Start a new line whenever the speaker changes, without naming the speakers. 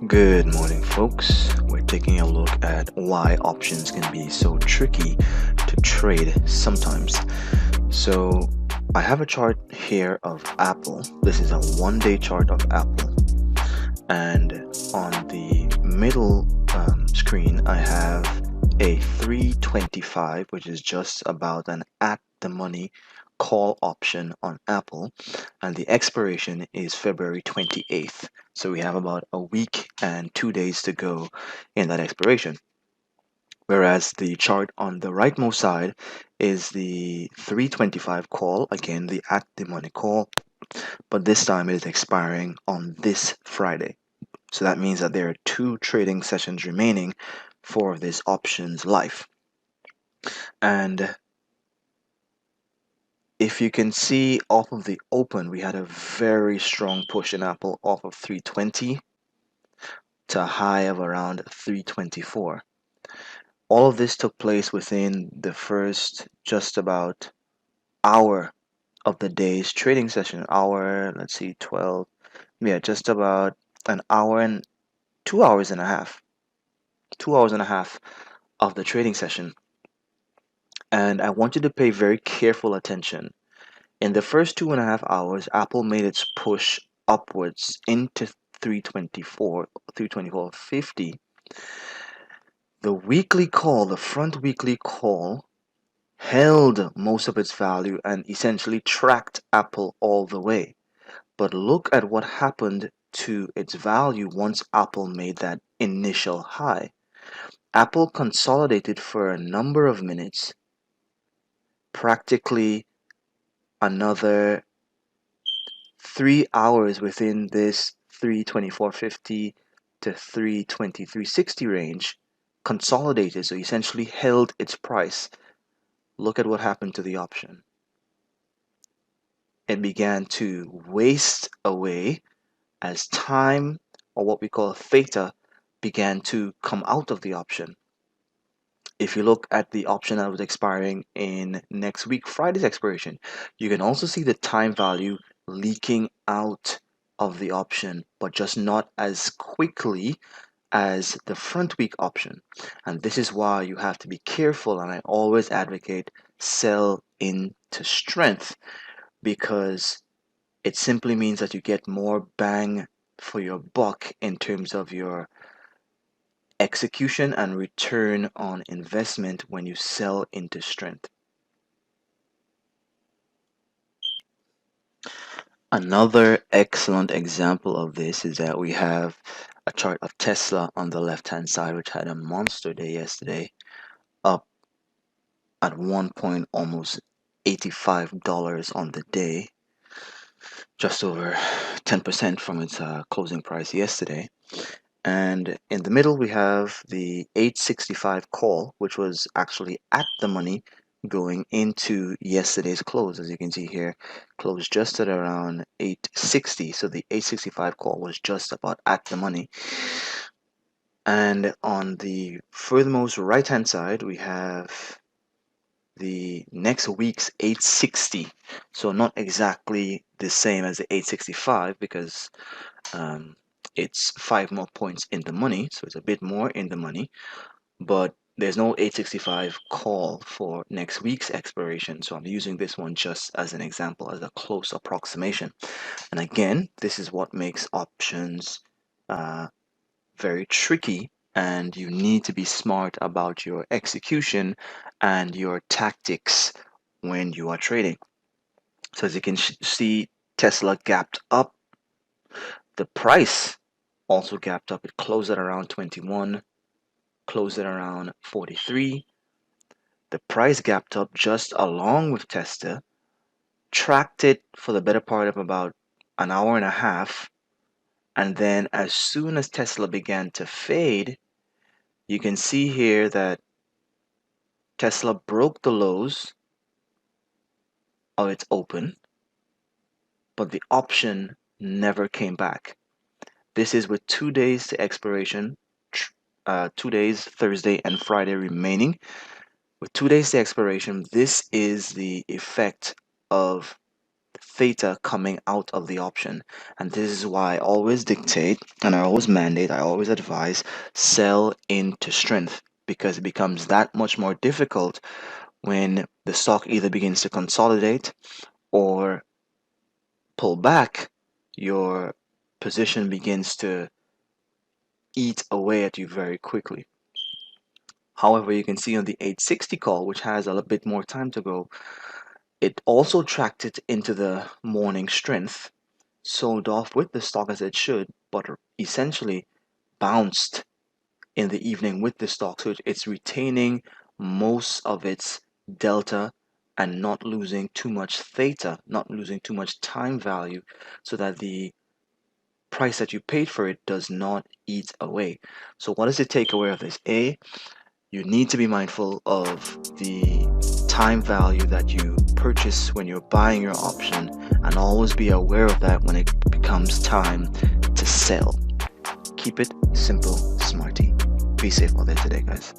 Good morning, folks. We're taking a look at why options can be so tricky to trade sometimes. So, I have a chart here of Apple. This is a 1 day chart of Apple, and on the middle screen, I have a 325, which is just about an at the money call option on Apple, and the expiration is February 28th. So we have about a week and 2 days to go in that expiration. Whereas the chart on the rightmost side is the 325 call, again, the at the money call, but this time it is expiring on this Friday. So that means that there are 2 trading sessions remaining for this option's life. And if you can see off of the open, we had a very strong push in Apple off of 320 to a high of around 324. All of this took place within the first just about hour of the day's trading session. Hour, let's see, 12, yeah, just about an hour and 2 hours and a half. 2 hours and a half of the trading session. And I want you to pay very careful attention. In the first 2.5 hours, Apple made its push upwards into 324, 324.50. The weekly call, the front weekly call, held most of its value and essentially tracked Apple all the way. But look at what happened to its value once Apple made that initial high. Apple consolidated for a number of minutes, practically another 3 hours within this 324.50 to 323.60 range, consolidated, so essentially held its price. Look at what happened to the option. It began to waste away as time, or what we call theta, began to come out of the option. If you look at the option that was expiring in next week, Friday's expiration, you can also see the time value leaking out of the option, but just not as quickly as the front week option. And this is why you have to be careful, and I always advocate sell into strength, because it simply means that you get more bang for your buck in terms of your execution and return on investment when you sell into strength. Another excellent example of this is that we have a chart of Tesla on the left hand side, which had a monster day yesterday, up at one point almost $85 on the day, just over 10% from its closing price yesterday. And in the middle, we have the 865 call, which was actually at the money going into yesterday's close. As you can see here, closed just at around 860. So the 865 call was just about at the money. And on the furthermost right hand side, we have the next week's 860. So not exactly the same as the 865, because it's 5 more points in the money, so it's a bit more in the money, but there's no 865 call for next week's expiration, so I'm using this one just as an example, as a close approximation. And again, this is what makes options very tricky, and you need to be smart about your execution and your tactics when you are trading. So as you can see, Tesla gapped up. The price also gapped up. It closed at around 21, closed at around 43. The price gapped up just along with Tesla, tracked it for the better part of about an hour and a half, and then as soon as Tesla began to fade, you can see here that Tesla broke the lows of its open, but the option never came back. This is with 2 days to expiration, 2 days, Thursday and Friday remaining. With 2 days to expiration, this is the effect of theta coming out of the option. And this is why I always dictate and I always mandate, I always advise sell into strength, because it becomes that much more difficult when the stock either begins to consolidate or pull back. Your position begins to eat away at you very quickly. However, you can see on the 860 call, which has a little bit more time to go, it also tracked it into the morning strength, sold off with the stock as it should, but essentially bounced in the evening with the stock. So it's retaining most of its delta and not losing too much theta, not losing too much time value, so that the price that you paid for it does not eat away. So what is the takeaway of this? A, you need to be mindful of the time value that you purchase when you're buying your option, and always be aware of that when it becomes time to sell. Keep it simple, smarty. Be safe out there today, guys.